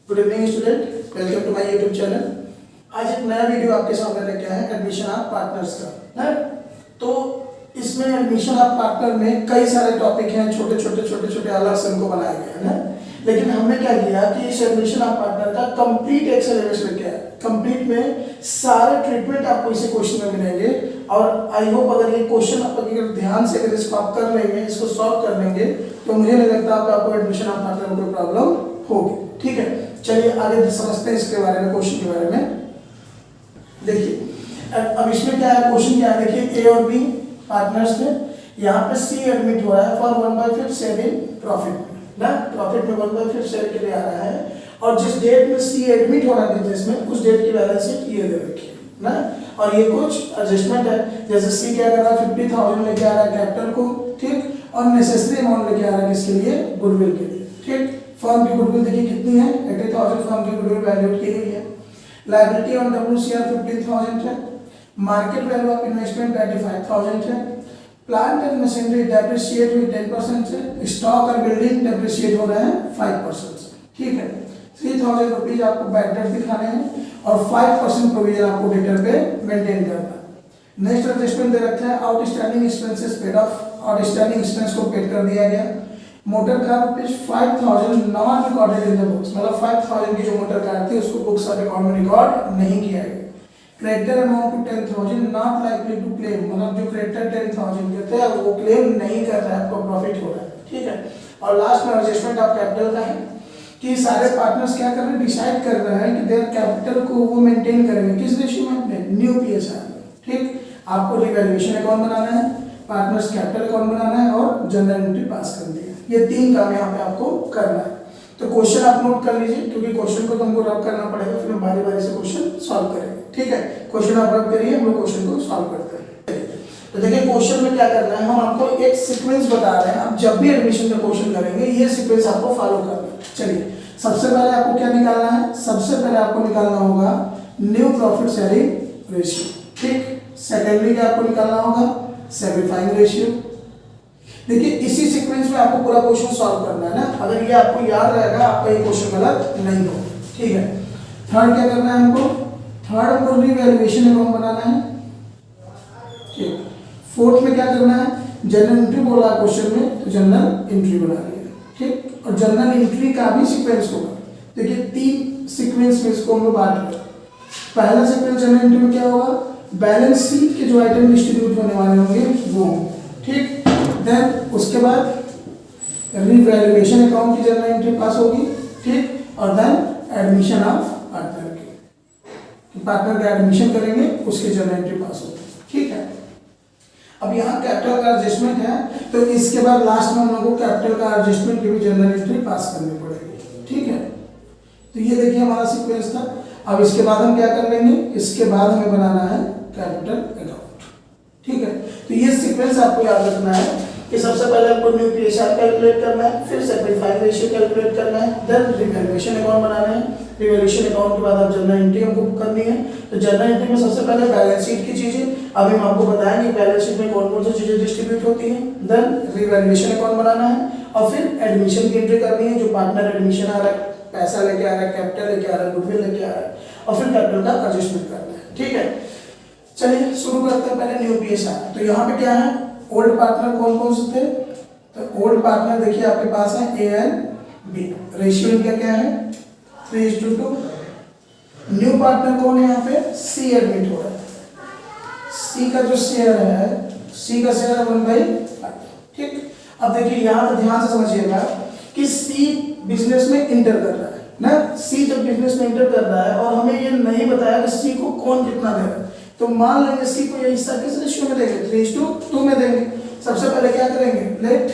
Good evening student, welcome to my YouTube channel. आज एक नया वीडियो आपके सामने लेके आए हैं एडमिशन ऑफ पार्टनर्स का है। तो इसमें एडमिशन ऑफ पार्टनर में कई सारे टॉपिक हैं, छोटे छोटे अलग से उनको बनाया गया है ना। लेकिन हमने क्या किया कि इस एडमिशन ऑफ पार्टनर का कंप्लीट एक सिलेबस लेके आए। कंप्लीट में सारे ट्रीटमेंट आपको इसी क्वेश्चन में मिलेंगे और आई होप अगर ये क्वेश्चन आप अगर ध्यान से अगर इसको आप कर लेंगे, इसको सॉल्व कर लेंगे, तो मुझे नहीं लगता आपको एडमिशन ऑफ पार्टनर में कोई प्रॉब्लम होगी। ठीक है, चलिए आगे समझते हैं इसके बारे में, क्वेश्चन के बारे में। देखिए अब इसमें क्या है, क्वेश्चन क्या है, देखिए ए और बी पार्टनर्स थे। यहाँ पे सी एडमिट हो रहा है फॉर 1/5 शेयर इन प्रॉफिट ना, प्रॉफिट में 1/5 शेयर के लिए आ रहा है। और जिस डेट में सी एडमिट हो रहा है बिजनेस में, उस डेट की बैलेंस शीट ये दे रखी है ना। और ये कुछ एडजस्टमेंट है, जैसे सी क्या कर रहा है 50,000 लेके आ रहा है कैपिटल को, ठीक, और नेसेसरी अमाउंट लेके आ रहा है किसके लिए, गुडविल के लिए। ठीक, फर्म की गुडविल देखिए कितनी है, 80,000 फर्म की गुडविल वैल्यूएट की गई है। लायबिलिटी ऑन WCR 15,000 है। मार्केट वैल्यू ऑफ इन्वेस्टमेंट 85,000 है। प्लांट एंड मशीनरी डेप्रिशिएट हुई 10% से। स्टॉक और बिल्डिंग डेप्रिशिएट हो रहे हैं 5% से। ठीक है, 3,000 रुपीज आपको बैड डेट दिखाने हैं और 5% प्रोविजन आपको डेटर पे मेंटेन करना है। नेक्स्ट एडजस्टमेंट दे रखा है, outstanding expenses paid off, outstanding expense को पेड कर दिया गया। Motor car rupees 5,000 not recorded in the books, मतलब 5,000 की जो मोटर कार थी उसको बुक्स ऑफ अकाउंट में रिकॉर्ड नहीं किया गया। Creditor amount to 10,000 not likely to claim, मतलब जो क्रेडिटर 10,000 के थे वो क्लेम नहीं कर रहा है, आपको प्रॉफिट हो रहा है। ठीक है, और लास्ट में एडजस्टमेंट ऑफ कैपिटल का है कि सारे पार्टनर्स क्या कर रहे हैं, डिसाइड कर रहे हैं कि देयर कैपिटल को वो मेंटेन करेंगे किस रेशियो में, अपने न्यू पीएसआर में। ठीक, आपको रिवैल्यूएशन अकाउंट बनाना है, पार्टनर्स कैपिटल अकाउंट बनाना है और जनरल एंट्री पास करनी है। ये तीन काम यहाँ पे आपको करना है। तो क्वेश्चन आप नोट कर लीजिए, क्योंकि क्वेश्चन को तो हमको रब करना पड़ेगा, फिर हम बारी बारी से क्वेश्चन सॉल्व करेंगे। ठीक है, क्वेश्चन आप रब करिए, हम लोग क्वेश्चन को सॉल्व करते हैं। तो देखिए क्वेश्चन में क्या करना है, हम आपको एक सीक्वेंस बता रहे हैं। आप जब भी एडमिशन का क्वेश्चन करेंगे ये सीक्वेंस आपको फॉलो करना है। चलिए, सबसे पहले आपको क्या निकालना है, सबसे पहले आपको निकालना होगा न्यू प्रॉफिट शेयरिंग रेशियो। ठीक, सेकेंडरी क्या आपको निकालना होगा, सैक्रिफाइंग रेशियो। देखिए इसी सीक्वेंस में आपको पूरा क्वेश्चन सॉल्व करना है ना। अगर ये आपको याद रहेगा, आपका ये क्वेश्चन गलत नहीं होगा। ठीक है, थर्ड क्या करना है हमको, थर्ड हमको रिवैल्यूएशन अकाउंट बनाना है। ठीक, फोर्थ में क्या करना है, जनरल एंट्री बोला क्वेश्चन में, तो जनरल एंट्री बनानी है। ठीक, और जनरल एंट्री का भी सीक्वेंस होगा। देखिए तीन सीक्वेंस में इसको हम लोग बांट रहे हैं। पहला सीक्वेंस जनरल एंट्री में क्या होगा, बैलेंस शीट के जो आइटम डिस्ट्रीब्यूट होने वाले होंगे वो। ठीक, देन उसके बाद रिवैल्यूएशन अकाउंट की जनरल एंट्री पास होगी। ठीक, और देन एडमिशन ऑफ पार्टनर की, पार्टनर का एडमिशन करेंगे उसकी जनरल एंट्री पास होगी। ठीक है, अब यहाँ कैपिटल का एडजस्टमेंट है, तो इसके बाद लास्ट में हम लोग को कैपिटल का एडजस्टमेंट की भी जनरल एंट्री पास करनी पड़ेगी। ठीक है, तो ये देखिए हमारा सीक्वेंस था। अब इसके बाद हम क्या कर लेंगे, इसके बाद हमें बनाना है कैपिटल अकाउंट। ठीक है, तो ये सीक्वेंस आपको याद रखना है कि सबसे पहले आपको न्यू पीएसआर कैलकुलेट करना है, फिर सैक्रिफाइस रेशियो कैलकुलेट करना है, देन रिवैल्यूएशन अकाउंट बनाना है। रिवैल्यूएशन अकाउंट के बाद आप जनरल एंट्री हमको करनी है। तो जनरल एंट्री में सबसे पहले बैलेंस शीट की चीजें अभी हम आपको बताएंगे, बैलेंस शीट में कौन कौन सी चीजें डिस्ट्रीब्यूट होती हैं। देन रिवैल्यूएशन अकाउंट बनाना है और फिर एडमिशन की एंट्री करनी है, जो पार्टनर एडमिशन आ रहा है, पैसा लेके आ रहा है, कैपिटल लेके आ रहा है, गुडविल लेके आ रहा है, और फिर कैपिटल का एडजस्टमेंट करना है। ठीक है, चलिए शुरू करते हैं पहले न्यू पीएसआर। तो यहाँ पे क्या है, ओल्ड पार्टनर कौन कौन से थे, तो ओल्ड पार्टनर देखिए आपके पास है ए एंड बी। रेशियो इनका क्या है 3:2। न्यू पार्टनर कौन है, यहाँ पे सी एडमिट हो रहा है। सी का जो शेयर है, सी का शेयर है 1/5। ठीक, अब देखिए यहाँ पे ध्यान से समझिएगा कि सी बिजनेस में इंटर कर रहा है ना। सी जब बिजनेस में इंटर कर रहा है और हमें ये नहीं बताया कि सी को कौन कितना दे रहा है, तो मान लेंगे सी को ये हिस्सा किस रेशियो में देंगे, 3:2 में देंगे। सबसे पहले क्या करेंगे, let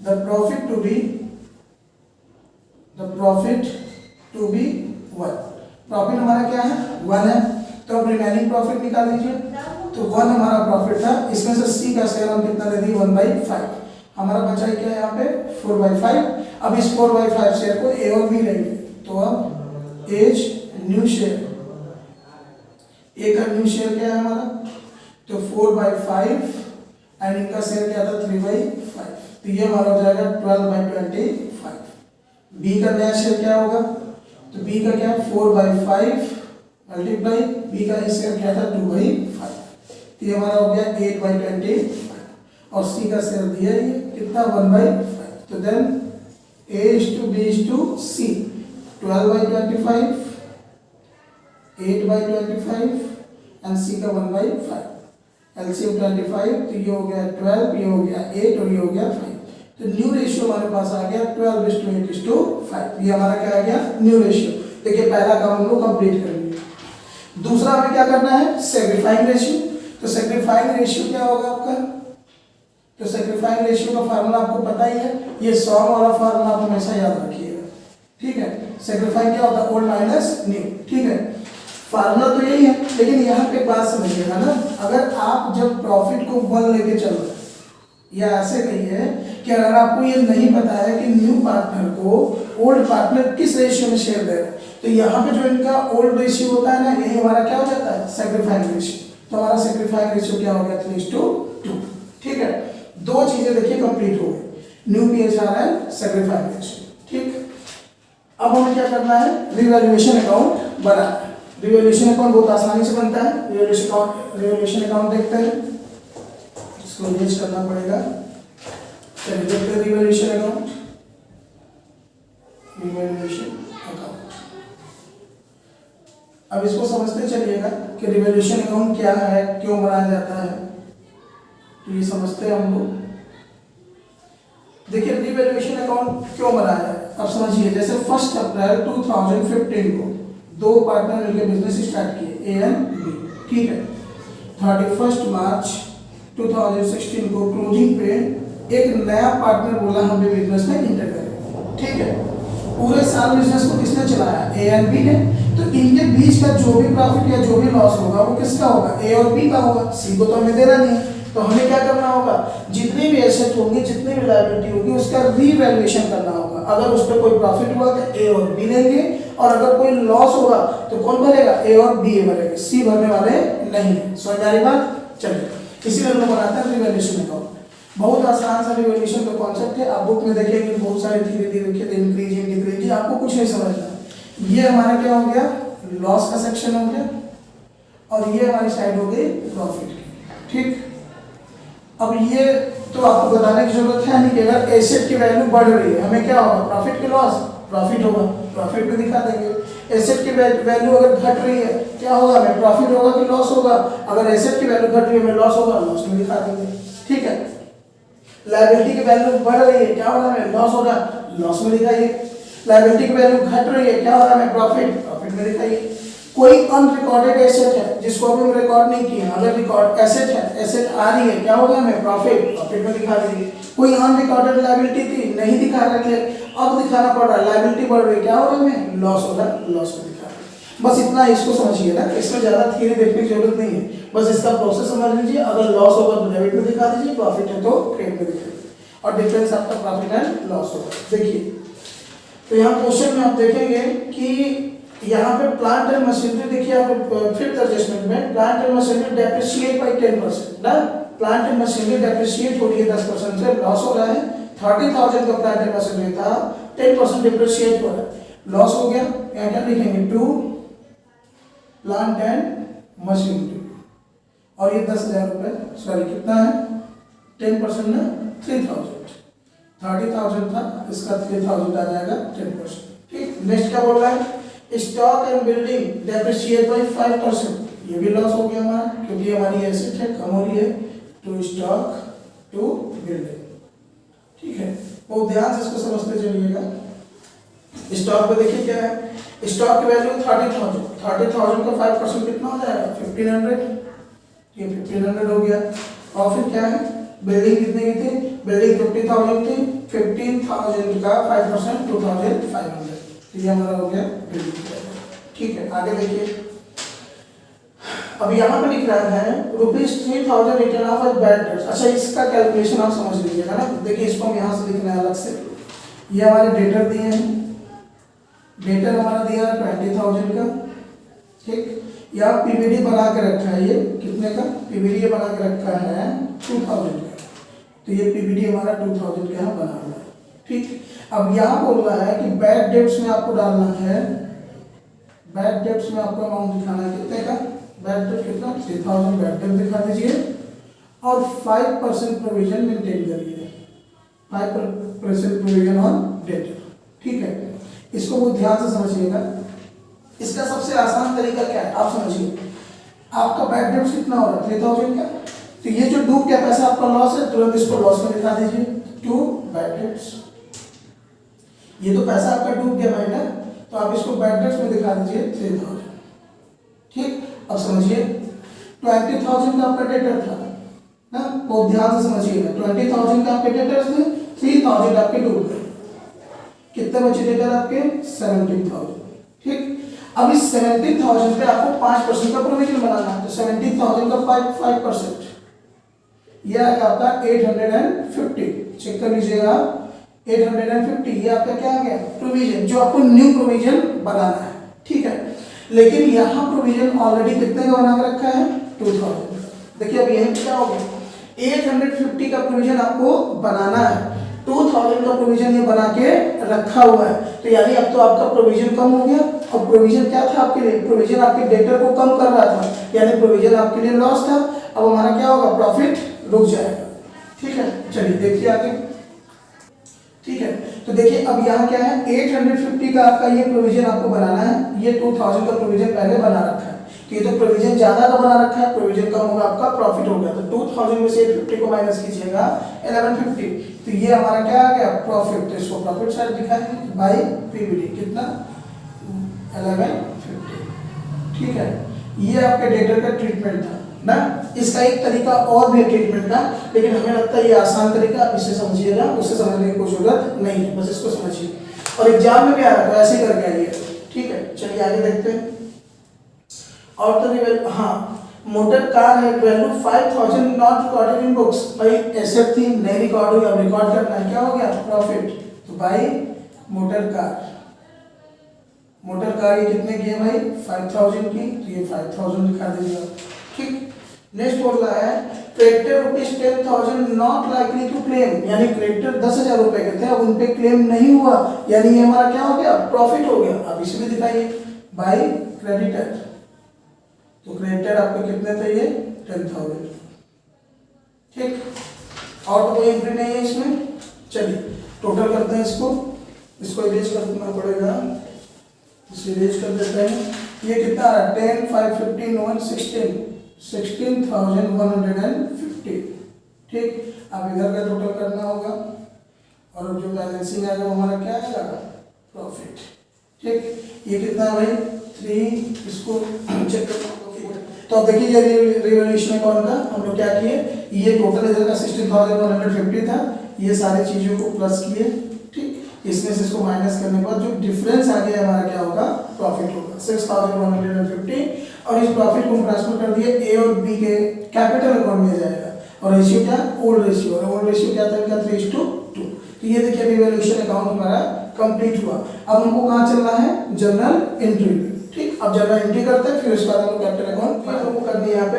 the profit to be 1। Profit हमारा क्या है 1 है, तो अब रिमेनिंग प्रॉफिट निकाल लीजिए। तो 1 हमारा प्रॉफिट था, इसमें से सी का शेयर हम कितना दे दिए 1/5। हमारा बचा क्या है यहाँ पे 4/5। अब इस 4/5 शेयर को ए और बी लेंगे, तो अब एज न्यू शेयर, ए का न्यू शेयर क्या है हमारा, तो 4/5 एंड इनका शेयर क्या था 3/5। तो ये हमारा हो जाएगा 12/25। बी का नया शेयर क्या होगा, तो बी का क्या है 4/5 मल्टीप्लाई बी का शेयर क्या था 2/5, तो ये हमारा हो गया 8/25 और सी का शेयर दिया ये कितना 1/5, तो then A is to B is to C 12/25 8/25 and C का 1/5, LCM 25, तो ये हो गया 12, ये हो गया 8 और ये हो गया 5, तो न्यू रेशियो हमारे पास आ गया 12:8:5, ये हमारा क्या आ गया न्यू रेशियो। देखिए पहला काम हम लोग कंप्लीट कर लिए। दूसरा हमें क्या करना है सेग्रीफाइंग रेशियो, तो सेग्रीफाइंग रेशियो क्या होगा आपका, तो सेग्रीफाइंग रेशियो का फार्मूला आपको पता ही है, ये सॉम वाला फार्मूला आप हमेशा याद रखिएगा, ठीक है। सेग्रीफाइंग क्या होता है ओल्ड माइनस न्यू, ठीक है, फार्मूला तो यही है, लेकिन यहाँ पे बात समझिएगा ना, अगर आप जब प्रॉफिट को 1 लेके चल रहे या ऐसे कहिए कि अगर आपको ये नहीं पता है कि न्यू पार्टनर को ओल्ड पार्टनर किस रेशियो में शेयर दे रहे हैं, तो यहाँ पे जो इनका ओल्ड रेशियो होता है ना, यही हमारा क्या हो जाता है सेग्रीफाइंग रेशियो, तो हमारा सेग्रीफाइंग रेशियो क्या हो गया 3:2, ठीक है। दो चीजें देखिए कंप्लीट हो गई, न्यू PHR एंड सेग्रीफाइंग रेशियो, ठीक। अब हमें क्या करना है रिवैल्यूएशन अकाउंट बनाना है। रिवैल्यूएशन अकाउंट बहुत आसानी से बनता है, रिवैल्यूएशन अकाउंट देखते हैं, इसको यूज करना पड़ेगा, चलिए देखते हैं रिवैल्यूएशन अकाउंट। रिवैल्यूएशन अकाउंट, अब इसको समझते चलिएगा कि रिवैल्यूएशन अकाउंट क्या है, क्यों बनाया जाता है, तो ये समझते हैं हम लोग। देखिए रिवैल्यूएशन अकाउंट क्यों बनाया है, अब समझिए, जैसे 1 अप्रैल 2015 को दो पार्टनर मिलकर बिजनेस स्टार्ट किए ए एंड बी, ठीक है। 31 मार्च 2016 को क्लोजिंग पे एक नया पार्टनर बोला हमें बिजनेस में इंटर करें, ठीक है। पूरे साल बिजनेस को किसने चलाया ए एंड बी ने, तो इनके बीच का जो भी प्रॉफिट या जो भी लॉस होगा वो किसका होगा ए और बी का होगा, सी को तो हमें देना नहीं है, तो हमें क्या करना होगा जितनी भी एसेट होंगी जितनी भी लायबिलिटी होगी उसका रीवैल्यूएशन करना होगा। अगर उस पर कोई प्रॉफिट हुआ तो ए और बी लेंगे, और अगर कोई लॉस होगा तो कौन भरेगा ए और बी भरेंगे, सी भरने वाले नहीं। समझ आ रही बात, चलिए इसीलिए हम लोग बनाते हैं रिवैल्यूएशन अकाउंट। बहुत आसान सा रिवैल्यूएशन का कॉन्सेप्ट है, आप बुक में देखेंगे बहुत सारे धीरे धीरे लिखे इंक्रीज डिक्रीज, आपको कुछ नहीं समझना। ये हमारा क्या हो गया लॉस का सेक्शन हो गया, और ये हमारी साइड हो गई प्रॉफिट की, ठीक। अब ये तो आपको बताने की जरूरत है नहीं कि अगर एसेट की वैल्यू बढ़ रही है हमें क्या होगा प्रॉफिट की लॉस, प्रॉफिट होगा, प्रॉफिट में दिखा देंगे। एसेट की वैल्यू अगर घट रही है क्या होगा हमें प्रॉफिट होगा कि लॉस होगा, अगर एसेट की वैल्यू घट रही है हमें लॉस होगा, लॉस में दिखा देंगे, ठीक है। लायबिलिटी की वैल्यू बढ़ रही है क्या होगा हमें लॉस होगा, लॉस में दिखाइए। लायबिलिटी की वैल्यू घट रही है क्या होगा हमें प्रॉफिट, प्रॉफिट में दिखाइए। कोई अनरिकॉर्डेड एसेट है जिसको अभी हम रिकॉर्ड नहीं किए, अगर रिकॉर्ड एसेट है, एसेट आ रही है क्या होगा हमें प्रॉफिट, प्रॉफिट में दिखा देंगे। कोई अनरिकॉर्डेड लायबिलिटी थी नहीं दिखा रहे थे, अब दिखाना पड़ रहा है, लायबिलिटी बढ़ रही है क्या होगा हमें लॉस होगा, लॉस में दिखा देंगे। बस इतना इसको समझिए ना, इसमें ज्यादा थियरी देखने की जरूरत नहीं है, बस इसका प्रोसेस समझ लीजिए। अगर लॉस होगा तो डेबिट में दिखा दीजिए, प्रॉफिट है तो क्रेडिट में दिखाइए, और डिफरेंस आपका प्रॉफिट एंड लॉस होगा। देखिए तो यहाँ क्वेश्चन में आप देखेंगे कि यहाँ पे प्लांट एंड मशीनरी देखिए आप 5th एडजस्टमेंट में plant and machinery depreciate by 10% ना, प्लांट एंड मशीनरी डेप्रिशिएट हो रही है 10% से, लॉस हो रहा है। 30,000 का प्लांट एंड मशीनरी था, 10% डेप्रिशिएट हो रहा है, लॉस हो गया। यहाँ क्या लिखेंगे टू प्लांट एंड मशीनरी, और ये 10,000 रुपए, सॉरी कितना है 10% ना 3,000, 30,000 था इसका 3,000 आ जाएगा 10%, ठीक। नेक्स्ट क्या बोल रहा है stock and building depreciate by 5%, ये भी लॉस हो गया हमारा क्योंकि हमारी एसेट है कम हो रही है, टू स्टॉक टू बिल्डिंग, ठीक है। बहुत ध्यान से इसको समझते चलिएगा। स्टॉक पे देखिए क्या है, स्टॉक की वैल्यू 30,000 का 5% कितना हो जाएगा 1,500, ये 1,500 हो गया। और फिर क्या है बिल्डिंग कितने की थी, बिल्डिंग 50,000 थी, 15,000 का 5% 2,500, ये हमारा हो गया बिल्डिंग, ठीक है। आगे देखिए अब यहाँ पे लिख रहा है ₹3,000 रिटर्न ऑफ बैड डेट्स। अच्छा इसका कैलकुलेशन आप समझ लीजिएगा ना, देखिए इसको हम यहाँ से लिखना है अलग से। ये हमारे डेटर दिए हैं, डेटर हमारा दिया है 20,000 का, ठीक। यहाँ पीवीडी बना के रखा है, ये कितने का पीवीडी ये बना के रखा है 2,000 का, तो ये पीवीडी हमारा 2,000 का यहाँ बना हुआ है, ठीक, अब यहाँ बोल रहा है कि बैड डेब्ट्स में आपको डालना है, बैड डेब्ट्स में आपको अमाउंट दिखाना है कितने का, बैड डेब्ट कितना 3000 बैड डेब्ट दिखा दीजिए और 5% प्रोविजन मेंटेन करिए, 5% प्रोविजन ऑन डेब्ट। ठीक है, इसको बहुत ध्यान से समझिएगा। इसका सबसे आसान तरीका क्या है आप समझिए, आपका बैड डेब्ट कितना हो रहा है 3000 का, तो ये जो डूब गया पैसा आपका लॉस है, तुरंत इसको लॉस में दिखा दीजिए टू बैड डेब्ट्स। ये तो पैसा आपका डूब गया भाई ना, तो आप इसको बैड डेब्ट्स में दिखा दीजिए 3000। ठीक, अब समझिए 20,000 का आपका डेटर था ना, बहुत ध्यान से समझिएगा, 20,000 का आपके डेटर्स थे, 3,000 आपके डूब गए, कितने बचे डेटर आपके 17,000। ठीक, अब इस 17,000 पे आपको 5% का प्रोविजन बनाना है, तो 17,000 का 5%, यह आएगा आपका 850। चेक कर लीजिएगा 850, ये आपका क्या आ गया प्रोविजन, जो आपको न्यू प्रोविजन बनाना है। ठीक है, लेकिन यहाँ प्रोविजन ऑलरेडी कितने का बना के रखा है 2000। देखिए अब यही क्या हो गया 850 का प्रोविजन आपको बनाना है, 2000 का प्रोविजन ये बना के रखा हुआ है, तो यानी अब तो आपका प्रोविजन कम हो गया। अब प्रोविजन क्या था आपके लिए, प्रोविजन आपके डेटर को कम कर रहा था, यानी प्रोविजन आपके लिए लॉस था। अब हमारा क्या होगा प्रॉफिट रुक जाएगा। ठीक है, चलिए देखिए आगे। ठीक है, तो देखिए अब यहाँ क्या है 850 का आपका ये प्रोविजन आपको बनाना है, ये 2000 का प्रोविजन पहले बना रखा है, तो ये तो प्रोविजन ज्यादा का बना रखा है, प्रोविजन कम होगा आपका प्रॉफिट हो गया, तो 2000 में से 850 को माइनस कीजिएगा 1150, तो ये हमारा क्या आ गया प्रॉफिट, तो इसको प्रॉफिट साइड दिखाएंगे बाई पीबीटी कितना 1150। ठीक है, ये आपके डेटर का ट्रीटमेंट था ना, इसका एक तरीका और भी ट्रीटमेंट का, लेकिन हमें लगता है ये आसान तरीका, आप इसे समझिएगा, उससे समझने की कोई जरूरत नहीं है, बस इसको समझिए और एग्जाम में भी आ रहा है तो ऐसे ही करके आइए। ठीक है, चलिए आगे देखते हैं। और तो हाँ, मोटर कार है value 5000 not recorded in books, भाई एसेट थी नहीं रिकॉर्ड हुई, अब रिकॉर्ड करना है, क्या हो गया प्रॉफिट, तो भाई मोटर कार, मोटर कार ये कितने की है भाई 5000 की, तो ये 5000 दिखा दीजिएगा। ठीक, नेक्स्ट बोल रहा है creditor rupees 10,000 not likely to claim, यानी क्रेडिटर 10,000 रुपए के थे, अब उन पे क्लेम नहीं हुआ, यानी ये हमारा क्या हो गया प्रॉफिट हो गया। अब इसमें दिखाइए बाय क्रेडिटर, तो क्रेडिटर आपके कितने थे ये 10,000। ठीक, और तो कोई एंट्री नहीं है इसमें। चलिए टोटल करते हैं इसको, इसको इरेज करना पड़ेगा, इसे इरेज कर देते हैं। ये कितना आ रहा है 10 5 15 1 16,150। ठीक, अब इधर का टोटल करना होगा और जो बैलेंसिंग आएगा वो हमारा क्या आएगा प्रॉफिट। ठीक, ये कितना है भाई 3, इसको चेक करना होगा। तो अब देखिए ये रिवैल्यूएशन अकाउंट का हम लोग क्या किए, ये टोटल इधर का 16,150 था, ये सारी चीजों को प्लस किए। ठीक, इसमें से इसको माइनस करने के बाद जो डिफरेंस आ गया हमारा क्या होगा प्रॉफिट होगा 6,150, और इस प्रॉफिट को ट्रांसफर कर दिए ए और बी के कैपिटल अकाउंट में जाएगा, और रेशियो क्या ओल्ड रेशियो, और ओल्ड रेशियो क्या था इनका 3:2। तो ये देखिए रिवैल्यूएशन अकाउंट हमारा कंप्लीट हुआ। अब हमको कहाँ चलना है जर्नल एंट्री। ठीक, अब जर्नल एंट्री करते हैं, फिर उसके बाद हम लोग कैपिटल अकाउंट हमको करनी है यहाँ पे।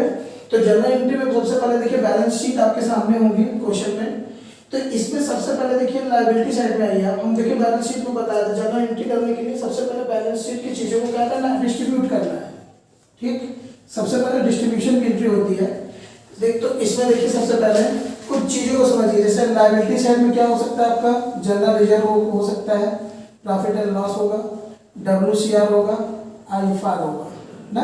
तो जर्नल एंट्री में सबसे पहले देखिए बैलेंस शीट आपके सामने होगी क्वेश्चन में, तो इसमें सबसे पहले देखिए लायबिलिटी साइड में आइए आप। हम देखिए बैलेंस शीट में बताया था जर्नल एंट्री करने के लिए सबसे पहले बैलेंस शीट की चीजों को क्या करना है डिस्ट्रीब्यूट करना है। ठीक, सबसे पहले डिस्ट्रीब्यूशन की एंट्री होती है। देख तो इसमें देखिए सबसे पहले कुछ चीजों को समझिए, जैसे लायबिलिटी साइड में क्या हो सकता है आपका जनरल रिजर्व हो सकता है, प्रॉफिट एंड लॉस होगा, WCR होगा, IFR होगा ना,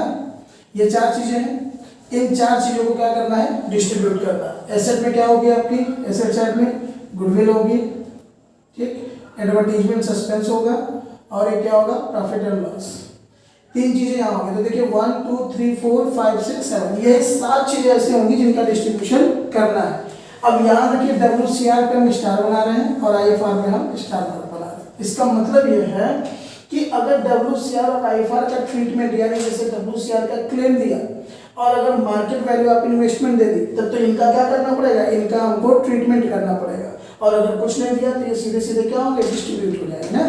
ये 4 चीजें हैं। इन 4 चीजों को क्या करना है डिस्ट्रीब्यूट करना है। एसेट में क्या होगी आपकी एसेट साइड में गुडविल होगी, ठीक, एडवर्टीजमेंट सस्पेंस होगा, और एक क्या होगा प्रॉफिट एंड लॉस। 3 चीजें यहाँ होंगी। तो देखिए 1 2 3 4 5 6 7 ये 7 चीजें ऐसी होंगी जिनका डिस्ट्रीब्यूशन करना है। अब यहाँ देखिए WCR पे हम स्टार बना रहे हैं और IFR पे हम स्टार बना रहे हैं। इसका मतलब ये है कि अगर WCR और IFR का ट्रीटमेंट, यानी जैसे WCR का क्लेम दिया और अगर मार्केट वैल्यू आप इन्वेस्टमेंट दे दी, तब तो इनका क्या करना पड़ेगा, इनका हमको ट्रीटमेंट करना पड़ेगा। और अगर कुछ नहीं दिया तो ये सीधे सीधे क्या होंगे डिस्ट्रीब्यूट हो जाएंगे ना।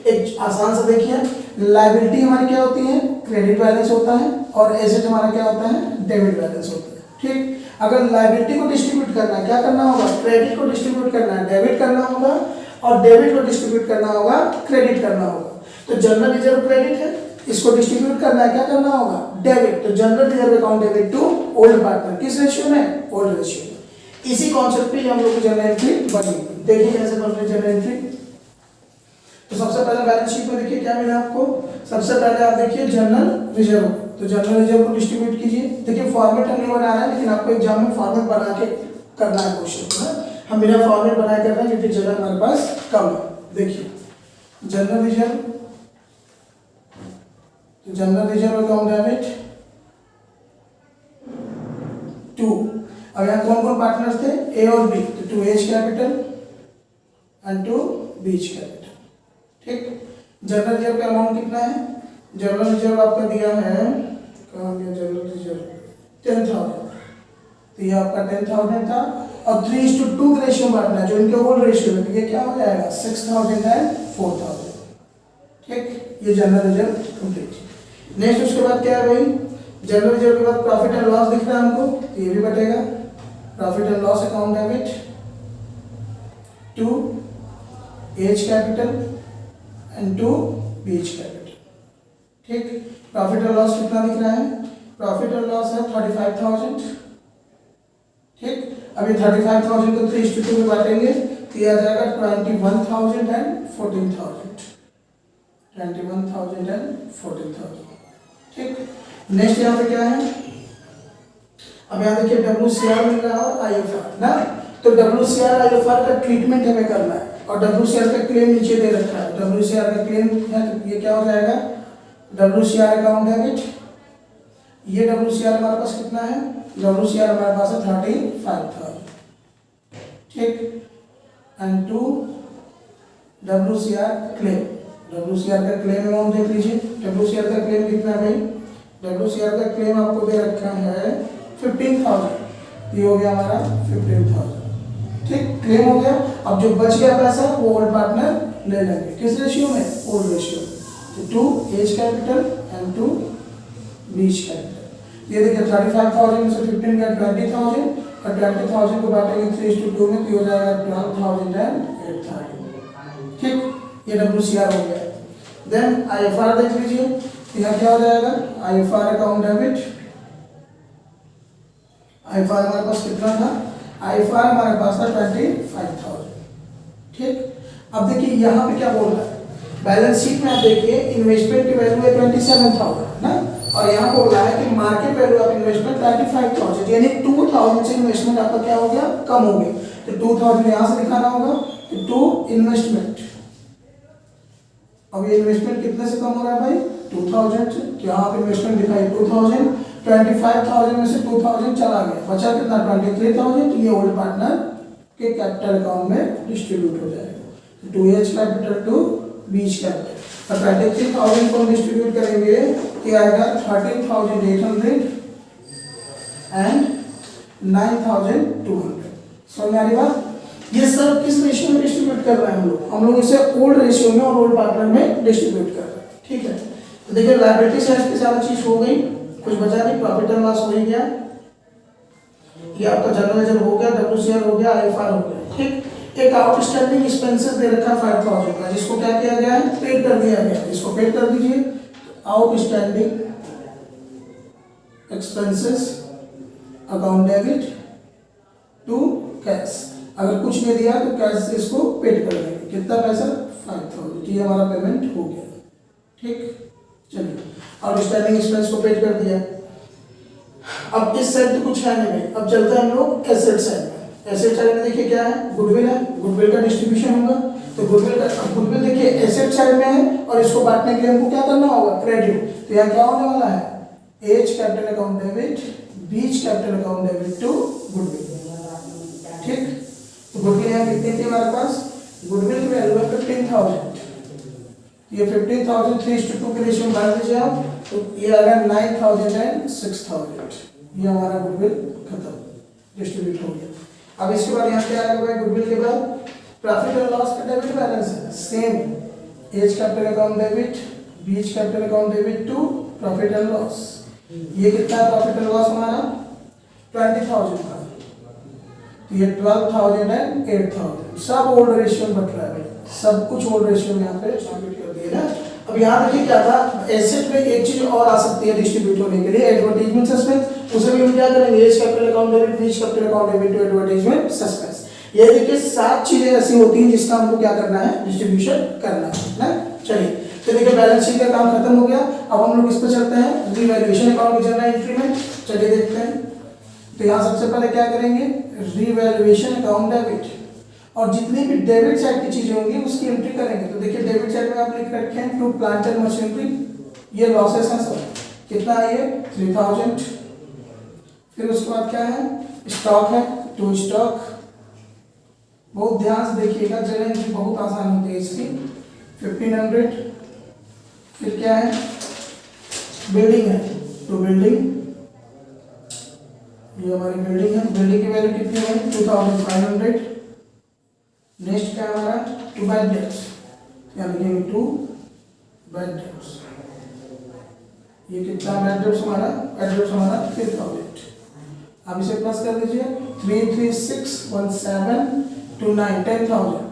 एक आसान से देखिए, लायबिलिटी हमारी क्या होती है क्रेडिट बैलेंस होता है, और एसेट हमारा क्या होता है डेबिट बैलेंस होता है। ठीक, अगर लायबिलिटी को डिस्ट्रीब्यूट करना है क्या करना होगा क्रेडिट को डिस्ट्रीब्यूट करना है डेबिट करना होगा, और डेबिट को डिस्ट्रीब्यूट करना होगा, क्रेडिट करना होगा। तो जनरल रिजर्व क्रेडिट है, इसको डिस्ट्रीब्यूट करना है, क्या करना होगा, डेबिट। तो general reserve account debit to old partner, किस रेशियो में, ओल्ड रेशियो में। इसी कॉन्सेप्ट पे हम लोग की जनरल एंट्री बनी। देखिए कैसे बन रही जनरल एंट्री। तो सबसे पहले बैलेंस शीट में देखिए क्या मिला आपको। सबसे पहले आप देखिए जनरल रिजर्व, तो जनरल रिजर्व को डिस्ट्रीब्यूट कीजिए। देखिए फॉर्मेट हम नहीं बना रहे हैं, लेकिन आपको एग्जाम में फॉर्मेट बना के करना है क्वेश्चन। हम बिना फॉर्मेट बनाए कर रहे हैं क्योंकि जगह हमारे पास कम है। देखिए जनरल रिजर्व, तो general reserve account debit to, अब यहाँ कौन कौन पार्टनर्स थे, ए और बी, तो to H capital and to B's capital. ठीक, जनरल रिजर्व का अमाउंट कितना है, जनरल रिजर्व आपका दिया है, कहाँ गया जनरल रिजर्व, 10,000, तो ये आपका 10,000 था। और 3:2 का रेशियो बांटना है जो इनके ओल्ड रेशियो में, तो ये क्या हो जाएगा 6,000 एंड 4,000। ठीक, ये जनरल रिजर्व कंप्लीट। नेक्स्ट उसके बाद क्या है भाई, जनरल रिजर्व के बाद प्रॉफिट एंड लॉस दिख रहा है हमको, तो ये भी बटेगा। Profit and loss account debit to H capital and to B's capital. ठीक, प्रॉफिट एंड लॉस कितना दिख रहा है, प्रॉफिट एंड लॉस है 35,000। ठीक, अभी 35,000 को 3:2 में बांटेंगे तो ये आ जाएगा 21,000 एंड 14,000, 21,000 एंड 14,000। ठीक, नेक्स्ट यहाँ पे क्या है, अब यहाँ देखिए WCR मिल रहा है और IFR ना, तो WCR IFR का ट्रीटमेंट हमें करना है और WCR का क्लेम नीचे दे रखा है। WCR का क्लेम है तो ये क्या हो जाएगा, WCR अकाउंट डेबिट, ये WCR हमारे पास कितना है, WCR हमारे पास है 35,000। ठीक, and to WCR claim, WCR का क्लेम अमाउंट देख लीजिए। WCR का क्लेम कितना है भाई, WCR का क्लेम आपको दे रखा है 15,000, ये हो गया हमारा 15,000। ठीक, क्लेम हो गया। अब जो बच गया पैसा वो ओल्ड पार्टनर ले लेंगे, किस रेशियो में, ओल्ड रेशियो में, तो to H capital and to B's capital. ये देखिए 35,000 में से 15 का 20,000 और 20,000 को बांटेंगे 3:2 में, तो हो जाएगा 12,000 एंड 8,000। ठीक, ये WCR हो गया। देन IFR देख लीजिए, यहाँ क्या हो जाएगा, IFR अकाउंट डेबिट, IFR हमारे पास कितना था, IFR हमारे पास था 25,000। ठीक, अब देखिए यहाँ पे क्या बोल रहा है, बैलेंस शीट में आप देखिए इन्वेस्टमेंट की वैल्यू है 27,000 ना, और यहाँ बोल रहा है कि मार्केट वैल्यू ऑफ इन्वेस्टमेंट 35,000, यानी 2,000 से इन्वेस्टमेंट आपका क्या हो गया, कम हो गया। तो 2,000 यहाँ से दिखाना होगा, तो टू इन्वेस्टमेंट, अब ये इन्वेस्टमेंट कितने से कम हो रहा है भाई, 2,000 से, तो यहाँ पे इन्वेस्टमेंट दिखाई 2,000, 25,000 में से 2,000 चला गया, बचा कितना 23,000, तो ये ओल्ड पार्टनर के कैपिटल अकाउंट में डिस्ट्रीब्यूट हो जाएगा। To H capital to B's capital, और 23,000 को डिस्ट्रीब्यूट करेंगे तो आएगा 13,800 एंड 9,200। समझ में आ रही बात, ये सब किस रेशियो में डिस्ट्रीब्यूट कर रहे हैं हम लोग इसे ओल्ड रेशियो में और ओल्ड पार्टनर में डिस्ट्रीब्यूट कर रहे हैं। ठीक है, तो देखिए लायबिलिटी साइड की सारी चीज हो गई, कुछ बचा नहीं, प्रॉफिट एंड लॉस हो ही गया, ये आपका जनरल रिजर्व हो गया, WCR हो गया, IFR हो गया। ठीक, एक आउटस्टैंडिंग एक्सपेंसेस दे रखा 5,000 का, जिसको क्या किया गया है, पेड कर दिया गया, इसको पेड कर दीजिए। Outstanding expenses account debit to cash, अगर कुछ नहीं दिया तो कैश से इसको पेड कर देंगे, कितना पैसा 5,000, ये हमारा पेमेंट हो गया। ठीक, चलिए आउटस्टैंडिंग एक्सपेंस को पेड कर दिया। अब इस साइड तो कुछ है नहीं, अब चलते हैं हम लोग एसेट साइड में। एसेट साइड में देखिए क्या है, गुडविल है, गुडविल का डिस्ट्रीब्यूशन होगा, तो गुडविल देखिए एसेट साइड में है और इसको बांटने के लिए हमको क्या करना होगा, क्रेडिट। तो यहाँ क्या होने वाला है, H capital account debit, B's capital account debit to goodwill. ठीक, तो गुडविल यहाँ कितनी थी हमारे पास, गुडविल की वैल्यू है 15,000, ये 15,000 3:2 के रेशियो में बांट दीजिए आप, तो ये आ गया 9,000 एंड 6,000, ये हमारा गुडविल खत्म, डिस्ट्रीब्यूट हो गया। अब इसके बाद यहाँ क्या आएगा भाई, गुडविल के बाद प्रॉफिट और लॉस का डेबिट बैलेंस है same, H capital account debit, B's capital account debit to profit and loss. ये कितना है प्रॉफिट एंड लॉस हमारा 20,000 का, तो ये 12,000 एंड 8,000 सब ओल्ड रेशियो में बट रहा है भाई, सब कुछ ओल्ड रेशियो में यहाँ पे डिस्ट्रीब्यूट कर दिया ना। अब यहाँ देखिए क्या था, एसेट में एक चीज और आ सकती है डिस्ट्रीब्यूट होने के लिए, एडवर्टाइजमेंट सस्पेंस। उसे भी हम क्या करेंगे, H's capital account debit, B's capital account debit to advertisement suspense. ये देखिए 7 चीजें ऐसी होती हैं जिसका हमको क्या करना है, डिस्ट्रीब्यूशन करना है ना। चलिए तो देखिए बैलेंस शीट का काम खत्म हो गया, अब हम लोग इस पर चलते हैं, रीवैल्यूएशन अकाउंट की जनरल एंट्री में। चलिए देखते हैं, तो यहाँ सबसे पहले क्या करेंगे, रीवैल्यूएशन अकाउंट डेबिट, और जितनी भी डेबिट साइड की चीजें होंगी उसकी एंट्री करेंगे। तो देखिए डेबिट साइड में आप लिख रखे हैं टू प्लांट एंड मशीनरी, ये लॉसेस हैं सब, कितना है ये 3000। फिर उसके बाद क्या है, स्टॉक है, टू स्टॉक, बहुत ध्यान से देखिएगा, जनरल एंट्री बहुत आसान होती है इसकी, 1500। फिर क्या है, बिल्डिंग है, टू बिल्डिंग, ये हमारी बिल्डिंग है, बिल्डिंग की वैल्यू कितनी है 2500। नेक्स्ट क्या हमारा, टू बैड डेट्स, यहाँ लिखेंगे टू बैड डेट्स, ये कितना बैड डेट्स हमारा, बैड डेट्स हमारा 3000। आप इसे प्लस कर दीजिए, 3361729 10,000,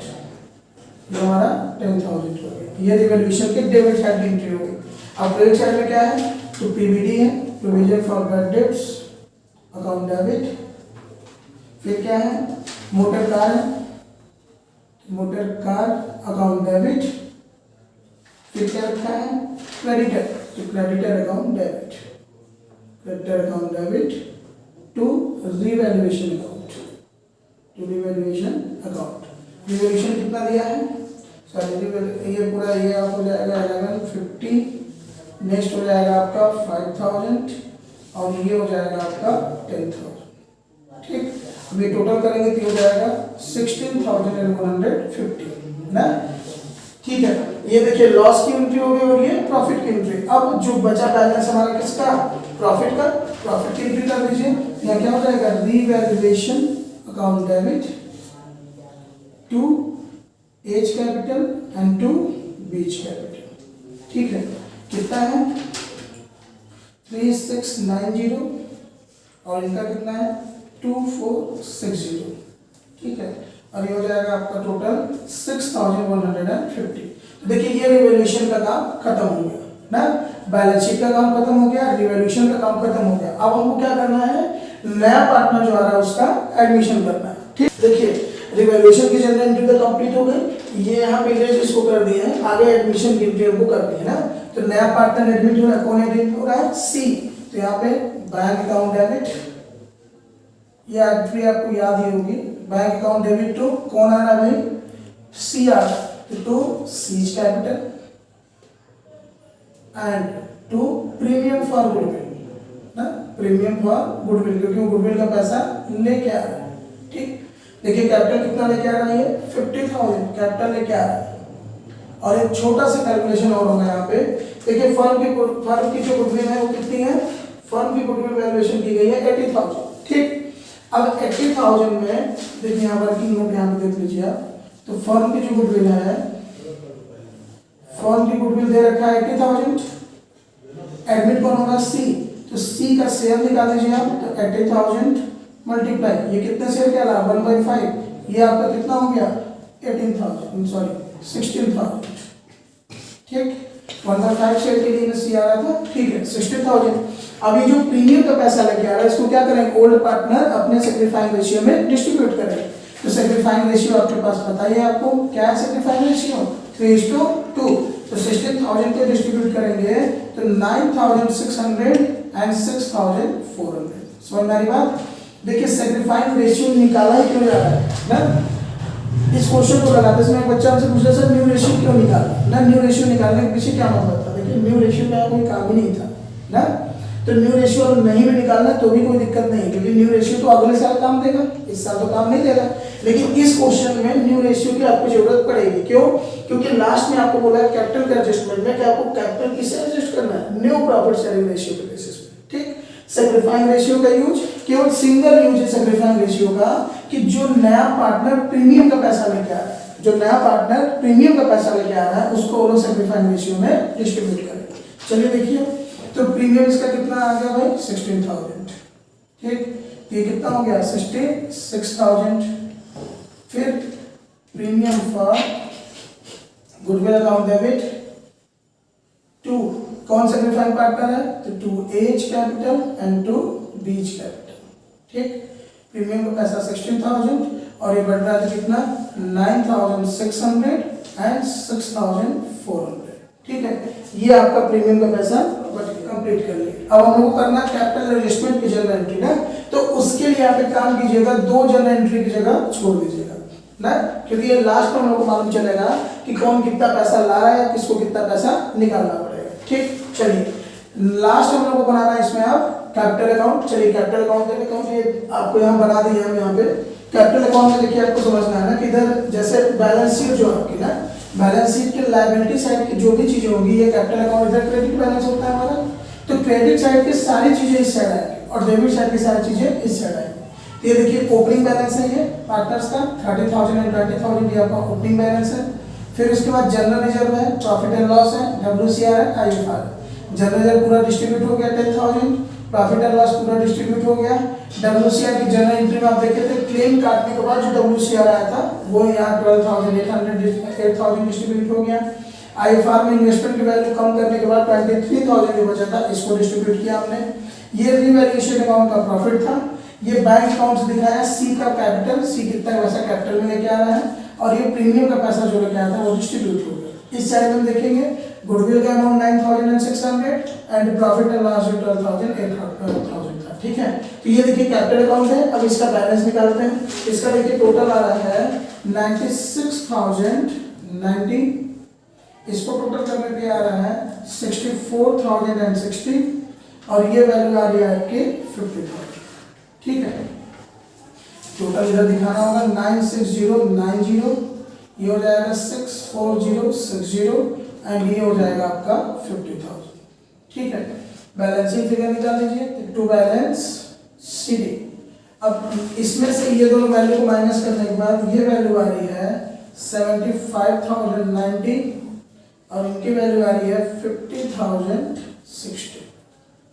ये हमारा 10,000 हो गया। ये रिवैल्यूएशन के डेबिट साइड की एंट्री हो गई। अब क्रेडिट साइड में क्या है, तो पीबीडी है, provision for bad debts account debit. फिर क्या है, मोटर कार है, मोटर कार अकाउंट डेबिट। फिर क्या रखा है, क्रेडिटर, तो creditor account debit, creditor account debit to revaluation account, to revaluation account. Revaluation कितना दिया है, सॉरी ये पूरा ये आप हो जाएगा 1150। नेक्स्ट हो जाएगा आपका 5000 और ये हो जाएगा आपका 10,000। ठीक, अब ये टोटल करेंगे तो हो जाएगा 16,150 ना। ठीक है, ये देखिए लॉस की एंट्री हो गई और ये प्रॉफिट की एंट्री। अब जो बचा बैलेंस हमारा किसका, प्रॉफिट का, प्रॉफिट की एंट्री कर दीजिए। यहाँ क्या हो जाएगा, revaluation account debit to H's capital and to B's capital. ठीक है, कितना है 3690 और इनका कितना है 2460। ठीक है, और ये हो जाएगा आपका टोटल 6150। तो देखिए ये रिवैल्यूएशन का काम खत्म हो गया ना, बैलेंस शीट का काम खत्म हो गया, रिवैल्यूएशन का काम खत्म हो गया। अब हमको क्या करना है, नया पार्टनर जो आ रहा है उसका एडमिशन करना है। ठीक, देखिए रिवैल्यूएशन की जनरल एंट्री तो कंप्लीट हो गई, ये यहाँ पे इसको कर दिए हैं, आगे एडमिशन की एंट्री हमको करनी है ना। तो नया पार्टनर एडमिट हो रहा है, कौन एडमिट हो रहा है, सी। तो यहाँ पे बैंक अकाउंट डेबिट, ये एंट्री आपको याद ही होगी, बैंक अकाउंट डेबिट टू कौन आ रहा है भाई, सी आ रहा है, तो to C's capital and to premium for goodwill ना, प्रीमियम फॉर गुडविल, क्योंकि गुडविल का पैसा लेके आ रहा है। ठीक, देखिए कैपिटल कितना लेके आ रहा है, ये 50,000 कैपिटल लेके आ रहा है। और एक छोटा सा कैलकुलेशन और होगा यहाँ पे, देखिए फर्म की जो गुडविल है वो कितनी है, फर्म की गुडविल वैल्यूएशन की गई है 80,000। ठीक, अब 80,000 में देखिए यहाँ वर्किंग नोट यहाँ पे देख लीजिए आप, तो फर्म की जो गुडविल है, फर्म की गुडविल दे रखा है 80,000, एडमिट कौन होगा, सी। तो सी का शेयर निकाल दीजिए आप, तो 80,000 मल्टीप्लाई, ये कितने शेयर क्या रहा 1/5, ये आपका कितना हो गया 18,000 सॉरी 16,000। ठीक, 1/5 शेयर के लिए सी आ रहा था। ठीक है, 16,000। अब ये जो प्रीमियम का पैसा लेके आ रहा है इसको क्या करेंगे, ओल्ड पार्टनर अपने सेक्रीफाइंग रेशियो में डिस्ट्रीब्यूट करेंगे। तो सेक्रीफाइंग रेशियो आपके पास पता ही है आपको, क्या है सेक्रीफाइंग रेशियो 3:2। तो 16,000 को डिस्ट्रीब्यूट करेंगे तो 9,600 एंड 6,400। समझ में आ रही बात। देखिए सेक्रीफाइंग रेशियो निकाला ही क्यों जा रहा है ना, इस क्वेश्चन को लगाते समय एक बच्चा हमसे पूछा सर न्यू रेशियो क्यों निकाला ना, न्यू रेशियो निकालने के पीछे क्या मतलब था। देखिए न्यू रेशियो का कोई काम ही नहीं था ना, तो न्यू रेशियो अगर नहीं भी निकालना तो भी कोई दिक्कत नहीं, क्योंकि न्यू रेशियो तो अगले साल काम देगा, इस साल तो काम नहीं देगा। लेकिन इस क्वेश्चन में न्यू रेशियो की आपको जरूरत पड़ेगी, क्यों, क्योंकि लास्ट में आपको बोला है कैपिटल के एडजस्टमेंट में कि आपको कैपिटल किससे एडजस्ट करना है, न्यू प्रॉफिट शेयरिंग रेशियो के बेसिस पे। ठीक, सेक्रीफाइंग रेशियो का यूज केवल सिंगल यूज है सेक्रीफाइंग रेशियो का, कि जो नया पार्टनर प्रीमियम का पैसा लेके आ रहा है, जो नया पार्टनर प्रीमियम का पैसा लेके आ रहा है उसको वो लोग सेक्रीफाइंग रेशियो में डिस्ट्रीब्यूट करेंगे। चलिए देखिए, तो प्रीमियम इसका कितना आ गया भाई 16,000। ठीक, तो ये कितना हो गया 66,000। फिर premium for goodwill account debit to कौन सिग्निफाइंग पार्टनर है, तो to H's capital and to B's capital. ठीक, प्रीमियम का पैसा 16,000 और ये बढ़ रहा था कितना 9,600 एंड 6,400। ठीक है, ये आपका प्रीमियम का पैसा कंप्लीट कर लिया। अब हम लोग को करना कैपिटल एडजस्टमेंट की जनरल एंट्री ना, तो उसके लिए आप एक काम कीजिएगा, 2 जनरल एंट्री की जगह छोड़ दीजिएगा ना, क्योंकि ये लास्ट में हम लोग को मालूम चलेगा कि कौन कितना पैसा ला रहा है, किसको कितना पैसा निकालना पड़ेगा। ठीक, चलिए लास्ट हम लोग को बनाना है इसमें आप कैपिटल अकाउंट। चलिए कैपिटल अकाउंट ये आपको यहाँ बना दिया हम यहाँ पे। कैपिटल अकाउंट में देखिए आपको समझना है ना कि इधर जैसे बैलेंस शीट जो आपकी ना, बैलेंस शीट के लायबिलिटी साइड की जो भी चीजें होंगी, ये कैपिटल अकाउंट इधर क्रेडिट बैलेंस होता है हमारा, तो क्रेडिट साइड की सारी चीजें इस साइड आएंगी और डेबिट साइड की सारी चीजें इस साइड आएंगी। तो ये देखिए ओपनिंग बैलेंस है ये पार्टनर्स का 30,000 एंड 20,000, ये आपका ओपनिंग बैलेंस है। फिर उसके बाद जनरल रिजर्व है, प्रॉफिट एंड लॉस है, WCR है, IFR है। जनरल रिजर्व पूरा डिस्ट्रीब्यूट हो गया 10,000, प्रॉफिट एंड लॉस पूरा डिस्ट्रीब्यूट हो गया। WCR की जनरल एंट्री में आप देखे थे क्लेम काटने के बाद जो WCR आया था वो यहाँ 12,800 डिस्ट्रीब्यूट हो गया। IFR में इन्वेस्टमेंट की वैल्यू कम करने के बाद 23,000 जो बचा था इसको डिस्ट्रीब्यूट किया हमने। ये रिवैल्यूएशन अकाउंट का प्रॉफिट था। ये बैंक अकाउंट से दिखाया C का कैपिटल, C कितना पैसा कैपिटल में लेके आ रहा है, और ये प्रीमियम का पैसा जो लेके आया था वो डिस्ट्रीब्यूट हो गया। इस साइड में देखेंगे गुडविल का amount 9,600 and profit and loss 12,800 था। ठीक है, तो ये देखिए कैपिटल अकाउंट है। अब इसका बैलेंस निकालते हैं। इसका देखिए टोटल आ रहा है 96,090, इसको टोटल करने पे आ रहा है 64,060 और ये वैल्यू आ रही है आपके 50,000। ठीक है, टोटल इधर दिखाना होगा 96090, ये हो जाएगा 64060 एंड ये हो जाएगा आपका 50,000। ठीक है, बैलेंसिंग फिगर निकाल लीजिए टू बैलेंस CD। अब इसमें से ये दोनों वैल्यू को माइनस करने के बाद ये वैल्यू आ रही है 75,090 और इनकी वैल्यू आ रही है 50,060।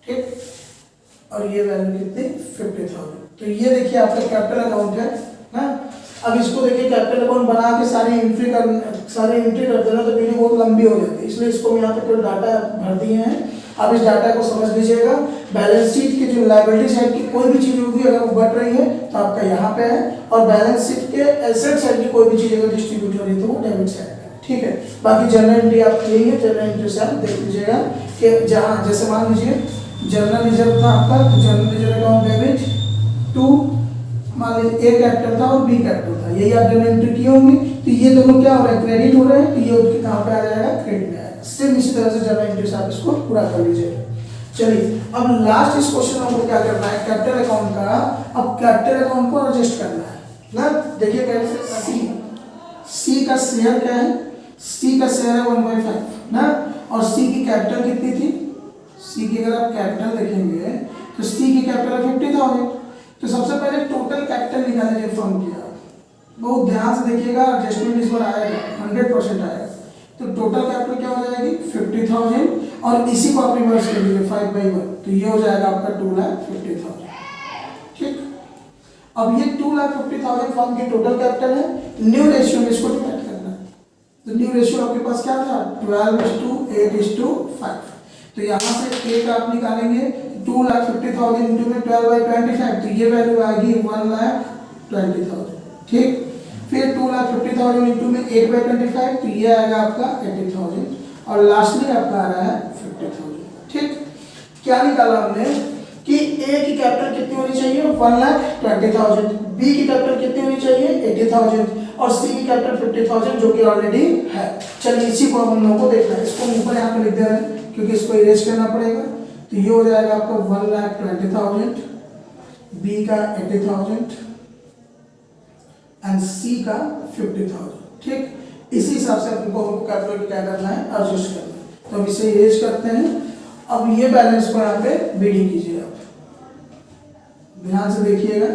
ठीक, और ये वैल्यू कितनी 50,000। तो ये देखिए आपका कैपिटल अकाउंट है ना। अब इसको देखिए कैपिटल अकाउंट बना के सारी एंट्री कर देना तो वीडियो बहुत लंबी हो जाती है, इसलिए इसको हम यहाँ पे केवल डाटा भर दिए हैं। अब इस डाटा को समझ लीजिएगा। बैलेंस शीट की जो लायबिलिटी साइड की कोई भी चीज होगी अगर वो बढ़ रही है तो आपका यहाँ पे है, और बैलेंस शीट के एसेट साइड की कोई भी चीज अगर डिस्ट्रीब्यूट हो रही है तो वो डेबिट साइड है। ठीक है, बाकी जनरल एंट्री आप यही है, जनरल एंट्री से आप देख लीजिएगा कि जहाँ जैसे मान लीजिए जनरल रिजर्व था आपका, तो general reserve account debit to, मान लीजिए A कैपिटल था और B कैपिटल था, यही आप जनरल एंट्री किए होंगे। तो ये दोनों क्या हो रहा है, क्रेडिट हो रहे हैं, तो ये उनके कहाँ पे आ जाएगा, क्रेडिट में आएगा। सेम इसी तरह से जनरल एंट्री से आप इसको पूरा कर लीजिएगा। चलिए अब लास्ट इस क्वेश्चन में हमको क्या करना है, कैपिटल अकाउंट का। अब कैपिटल अकाउंट को एडजस्ट करना है ना। देखिए कैसे C का शेयर क्या है, C का शेयर है 1/5 ना, और C की कैपिटल कितनी थी, C की अगर आप कैपिटल देखेंगे तो C की कैपिटल है 50,000। तो सबसे पहले टोटल कैपिटल निकालने की फॉर्म किया, बहुत ध्यान से देखिएगा, एडजस्टमेंट इस बार आएगा 100% आएगा। तो टोटल कैपिटल क्या हो जाएगी 50,000, और इसी को आप रिवर्स कर लीजिए 5/1, तो ये हो जाएगा आपका 2,50,000। ठीक, अब ये 2,50,000 फॉर्म की टोटल कैपिटल है। न्यू रेशियो में इसको डिवाइड करना है, तो न्यू रेशियो आपके पास क्या था 12:8:5। तो यहाँ से A का आप निकालेंगे 2,50,000 इंटू में 12/25, तो ये वैल्यू आएगी 1,20,000। ठीक, फिर 2,50,000 इंटू में 8/25, तो ये आएगा आपका 80,000, और लास्टली आपका आ रहा है 50,000। ठीक, क्या निकाला हमने कि A की कैपिटल कितनी होनी चाहिए 1,20,000, B की कैपिटल कितनी होनी चाहिए 80,000, और C की कैपिटल 50,000 जो कि ऑलरेडी है। चलिए इसी को हम लोगों को देखना है, इसको ऊपर यहाँ पे लिख दे रहे हैं क्योंकि इसको इरेज करना पड़ेगा। तो ये हो जाएगा आपका 1,20,000, B का 80,000 एंड C का 50,000। ठीक, इसी हिसाब से हमको कैपिटल को क्या करना है, एडजस्ट करना है। तो हम इसे इरेज करते हैं। अब ये बैलेंस को यहाँ पे बीडी कीजिए, आप ध्यान से देखिएगा,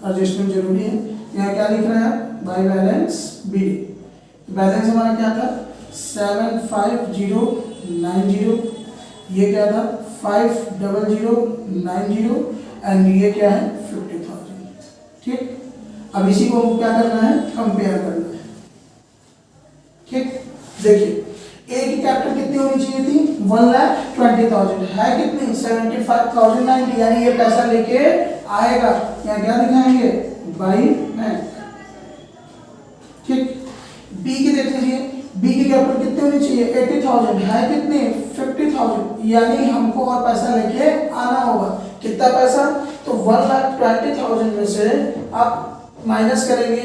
एडजस्टमेंट जरूरी है। यहाँ क्या लिख रहे हैं बाय बैलेंस बीडी। बैलेंस हमारा क्या था 75090, ये क्या था 50090 एंड ये क्या है 50,000। ठीक, अब इसी को क्या करना है, कंपेयर करना है। ठीक, देखिए ए की कैपिटल कितनी होनी चाहिए थी, 1,20,000, है कितनी, 75,090, यानी ये पैसा लेके आएगा। यहाँ क्या दिखाएंगे, बाई बैंक। ठीक, बी की देख लीजिए, बी की कैपिटल कितनी होनी चाहिए, 80,000, है कितनी, 50,000, यानी हमको और पैसा लेके आना होगा। कितना पैसा, तो 1,20,000 में से आप माइनस करेंगे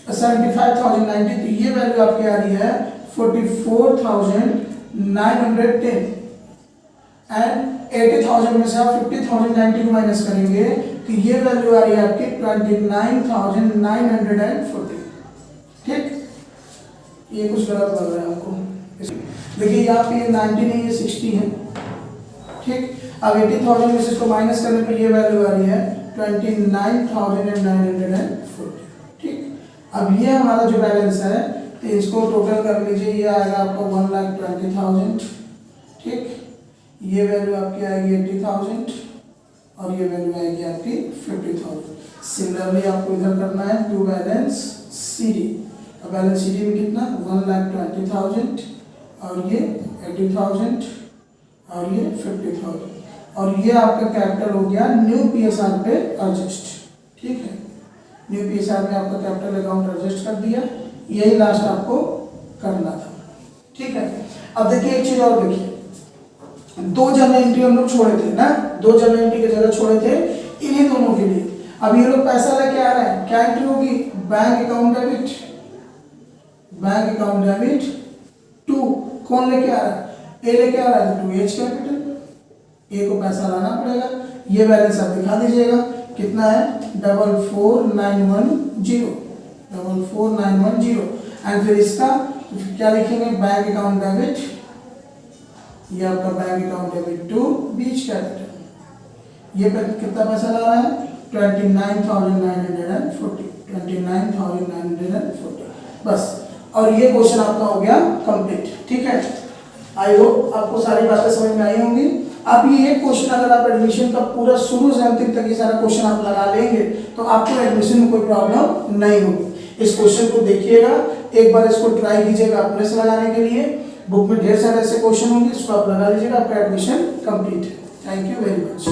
75,090, तो ये वैल्यू आपकी आ रही है 44,910, एंड 80,000 में से आप 50,090 को माइनस करेंगे तो ये वैल्यू आ रही है आपकी 29,940। ठीक, ये कुछ गलत लग रहा है आपको, देखिए यहाँ पे ये 90 नहीं, ये 60 है। ठीक, अब 80,000 में से इसको माइनस करने पर ये वैल्यू आ रही है 29,940। ठीक, अब ये हमारा जो बैलेंस है तो इसको टोटल कर लीजिए, ये आएगा आपका 1,20,000। ठीक, ये वैल्यू आपकी आएगी 80,000 और ये वैल्यू आएगी आपकी 50,000। सिमिलरली आपको इधर करना है टू बैलेंस सी डी। अब बैलेंस सी डी में कितना, 1,20,000 और ये 80,000 और ये 50,000, और ये आपका कैपिटल हो गया न्यू पीएसआर पे एडजस्ट। ठीक है, न्यू पीएसआर में आपका कैपिटल अकाउंट एडजस्ट कर दिया, यही लास्ट आपको करना था। ठीक है, अब देखिए एक चीज और देखिए, दो जर्नल एंट्री हम लोग छोड़े थे ना, दो जर्नल एंट्री की जगह छोड़े थे इन्हीं दोनों के लिए। अब ये लोग पैसा लेके आ रहे हैं, क्या एंट्री होगी, bank account debit, bank account debit to, कौन लेके आ रहा है, ए लेके आ रहा है, टू एच कैपिटल, ए को पैसा लाना पड़ेगा। ये बैलेंस आप दिखा दीजिएगा कितना है, 44,910, 44,910, एंड फिर इसका क्या लिखेंगे, बैंक अकाउंट डेबिट, ये आपका bank account debit to B's capital, ये कितना पैसा ला रहा है, 29,940, 29,940, बस। और ये क्वेश्चन आपका हो गया कंप्लीट। ठीक है, आई होप आपको सारी बातें समझ में आई होंगी। अब ये क्वेश्चन अगर आप एडमिशन का पूरा शुरू से अंतिम तक ये सारा क्वेश्चन आप लगा लेंगे तो आपको एडमिशन में कोई प्रॉब्लम नहीं होगी। इस क्वेश्चन को देखिएगा, एक बार इसको ट्राई कीजिएगा अपने से लगाने के लिए, बुक में ढेर सारे ऐसे क्वेश्चन होंगे, इसको आप लगा लीजिएगा, आपका एडमिशन कंप्लीट है। Thank you very much.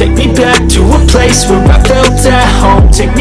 Take me back to a place where I felt at home. Take me